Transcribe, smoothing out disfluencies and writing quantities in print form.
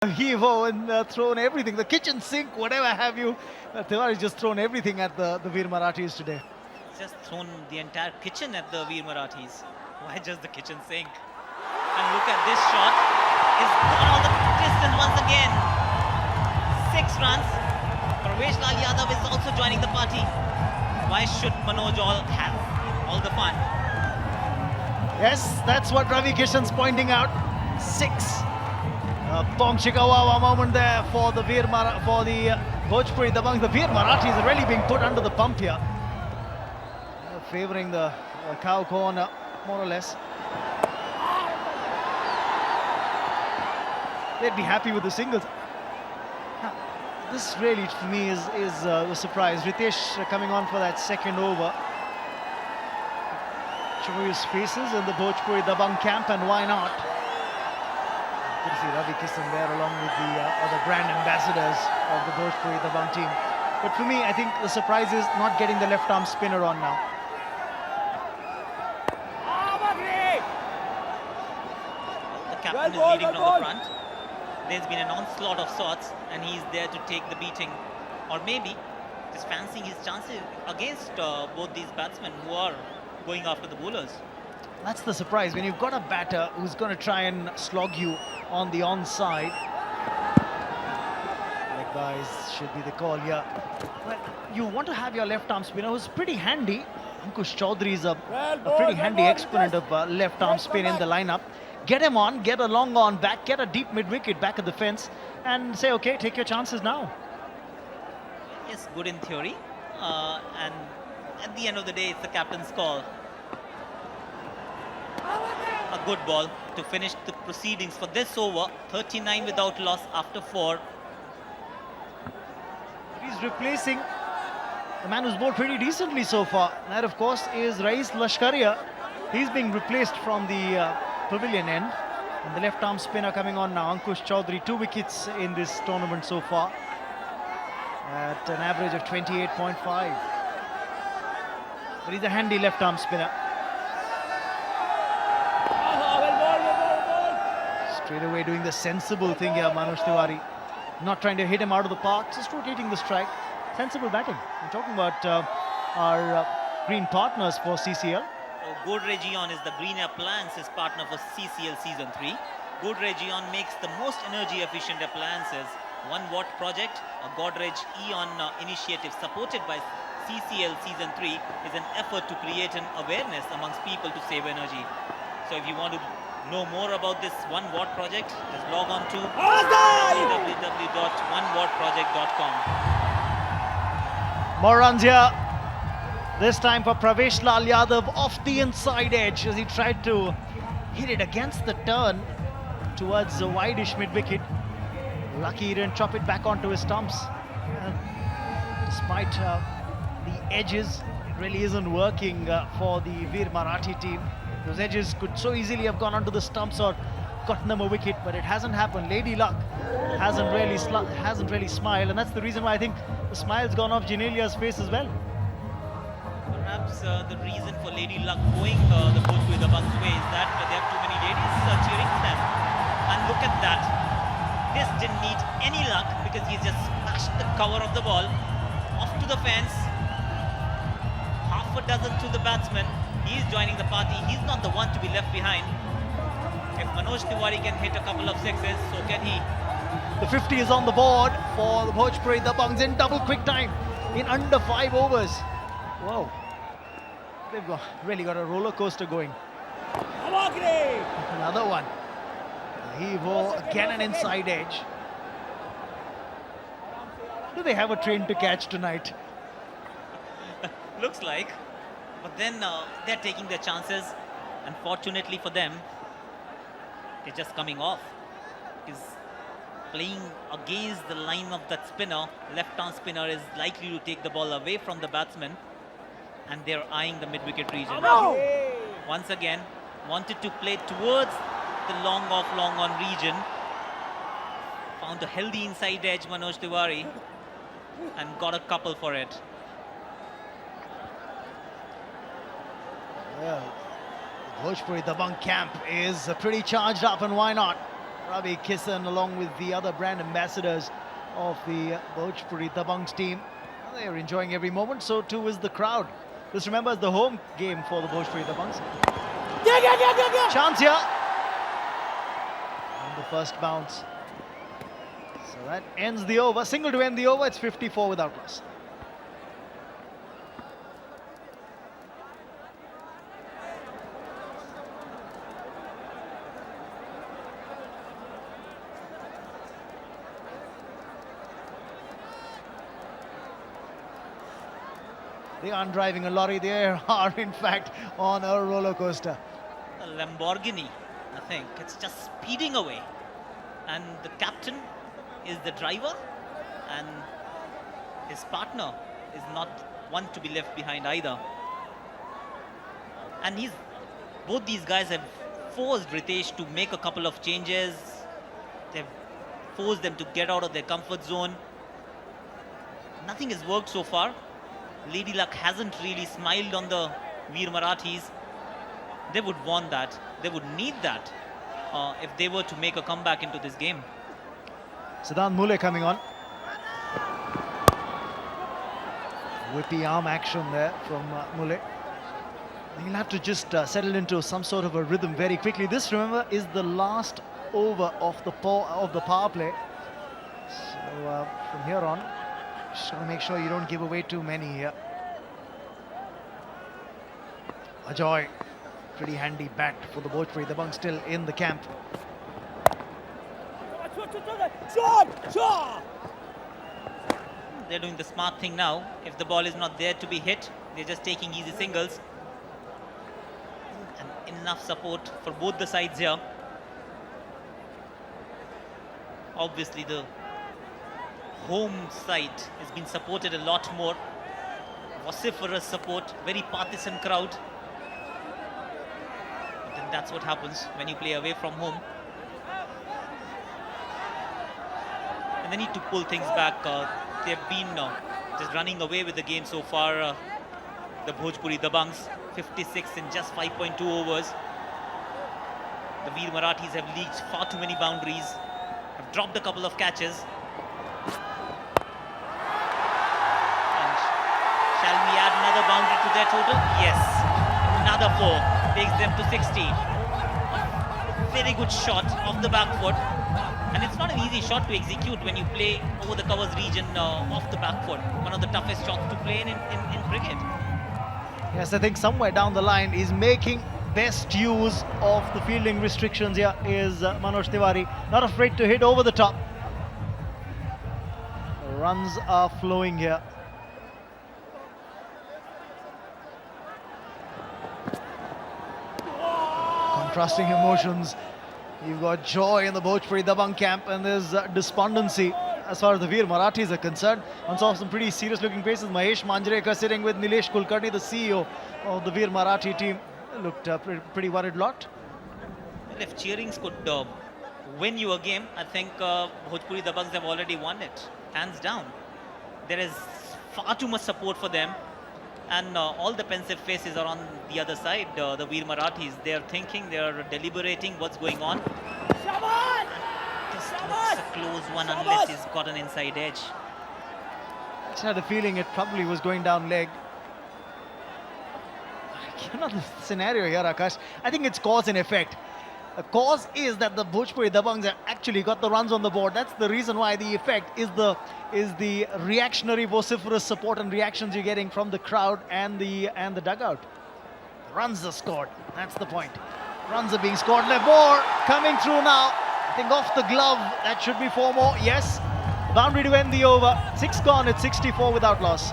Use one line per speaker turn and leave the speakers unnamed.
Heave-ho and thrown everything, the kitchen sink, whatever have you. Tiwari's just thrown everything at the Veer Marathis today.
Just thrown the entire kitchen at the Veer Marathis. Why just the kitchen sink? And look at this shot. It's gone all the distance once again. 6 runs. Pravesh Lal Yadav is also joining the party. Why should Manoj all have all the fun?
Yes, that's what Ravi Kishan's pointing out. 6. Bomb Chikawawa moment there for the Bhojpuri Dabanggs. The Veer Marathis are really being put under the pump here. Favouring the cow corner, more or less. They'd be happy with the singles. This really, for me, is a surprise. Riteish coming on for that second over. Choice faces in the Bhojpuri Dabanggs camp, and why not? Good to see Ravi Kishan there along with the other brand ambassadors of the Bhojpuri Dabanggs team. But for me, I think the surprise is not getting the left arm spinner on now.
The captain is leading from the front. There's been an onslaught of sorts, and he's there to take the beating. Or maybe just fancying his chances against both these batsmen who are going after the bowlers.
That's the surprise, when you've got a batter who's going to try and slog you on the onside. Leg byes should be the call here. Well, you want to have your left arm spinner who's pretty handy. Ankush Chaudhary is a pretty handy exponent of left arm spin in the lineup. Get him on, get a long on back, get a deep mid-wicket back at the fence and say, okay, take your chances now.
Yes, good in theory. And at the end of the day, it's the captain's call. A good ball to finish the proceedings for this over. 39 without loss after 4.
He's replacing the man who's bowled pretty decently so far. That, of course, is Rais Lashkaria. He's being replaced from the pavilion end. And the left-arm spinner coming on now, Ankush Chaudhary. 2 wickets in this tournament so far at an average of 28.5. But he's a handy left-arm spinner. Straight away doing the sensible thing here, Manoj Tiwari. Not trying to hit him out of the park, just rotating the strike. Sensible batting. I'm talking about our green partners for CCL.
Godrej Eon is the green appliances partner for CCL Season 3. Godrej Eon makes the most energy efficient appliances. 1 watt project, a Godrej Eon initiative supported by CCL Season 3 is an effort to create an awareness amongst people to save energy. So if you want to know more about this 1 watt project, just log on to www.onewattproject.com.
More runs here. This time for Pravesh Lal Yadav off the inside edge as he tried to hit it against the turn towards the wide-ish mid-wicket. Lucky he didn't chop it back onto his stumps. Despite the edges, it really isn't working for the Veer Marathi team. Those edges could so easily have gone onto the stumps or gotten them a wicket, but it hasn't happened. Lady Luck hasn't really smiled, and that's the reason why I think the smile's gone off Genelia's face as well.
Perhaps the reason for Lady Luck going the Bhojpuri Dabanggs way is that they have too many ladies cheering for them. And look at that. This didn't need any luck because he just smashed the cover of the ball off to the fence. Half a dozen to the batsman. He's joining the party. He's not the one to be left behind. If Manoj Tiwari can hit a couple of sixes, so can he.
The 50 is on the board for the Bhojpuri Dabanggs in double quick time in under 5 overs. Whoa. They've really got a roller coaster going. Another one. Heave-ho, again an inside edge. Do they have a train to catch tonight?
Looks like. But then they're taking their chances. Unfortunately for them, they're just coming off. Because playing against the line of that spinner, left-arm spinner is likely to take the ball away from the batsman. And they're eyeing the mid-wicket region. Once again, wanted to play towards the long off, long on region. Found a healthy inside edge, Manoj Tiwari, and got a couple for it.
Well, the Bhojpuri Dabanggs camp is pretty charged up, and why not? Ravi, Kishan, along with the other brand ambassadors of the Bhojpuri Dabanggs team. They are enjoying every moment, so too is the crowd. This, remember, is the home game for the Bhojpuri Dabanggs. Chance here. And the first bounce. So that ends the over. Single to end the over. It's 54 without loss. They aren't driving a lorry, they are in fact on a roller coaster.
A Lamborghini, I think. It's just speeding away. And the captain is the driver, and his partner is not one to be left behind either. And both these guys have forced Riteish to make a couple of changes. They've forced them to get out of their comfort zone. Nothing has worked so far. Lady Luck hasn't really smiled on the Veer Marathis. They would want that. They would need that if they were to make a comeback into this game.
Siddhant Mule coming on. Whippy arm action there from Mule. He'll have to just settle into some sort of a rhythm very quickly. This, remember, is the last over of the power play. So from here on, just want to make sure you don't give away too many here. Ajoy, pretty handy bat for the Bhojpuri Dabanggs, still in the camp.
They're doing the smart thing now. If the ball is not there to be hit, they're just taking easy singles. And enough support for both the sides here. Obviously, the home side has been supported a lot more. Vociferous support, very partisan crowd. But then that's what happens when you play away from home. And they need to pull things back. They've been just running away with the game so far. The Bhojpuri Dabanggs, 56 in just 5.2 overs. The Veer Marathis have leaked far too many boundaries, have dropped a couple of catches. And shall we add another boundary to their total? Yes. Another 4 takes them to 60. Very good shot off the back foot. And it's not an easy shot to execute when you play over the covers region off the back foot. One of the toughest shots to play in cricket.
Yes, I think somewhere down the line he's making best use of the fielding restrictions here is Manoj Tiwari. Not afraid to hit over the top. The runs are flowing here. Contrasting emotions. You've got joy in the Bhojpuri Dabang camp, and there's despondency as far as the Veer Marathis are concerned. On saw some pretty serious looking faces. Mahesh Manjrekar sitting with Nilesh Kulkarni, the CEO of the Veer Marathi team. Looked pretty worried lot.
Well, if cheerings could win you a game, I think Bhojpuri Dabanggs have already won it, hands down. There is far too much support for them, and all the pensive faces are on the other side. The Veer Marathis, they are thinking, they are deliberating what's going on. This looks a close one unless he's got an inside edge.
I just had a feeling it probably was going down leg. You know the scenario here, Akash. I think it's cause and effect. The cause is that the Bhojpuri Dabanggs have actually got the runs on the board. That's the reason why. The effect is the reactionary, vociferous support and reactions you're getting from the crowd and the dugout. Runs are scored. That's the point. Runs are being scored. More coming through now. I think off the glove. That should be 4 more. Yes. Boundary to end the over. 6 gone. It's 64 without loss.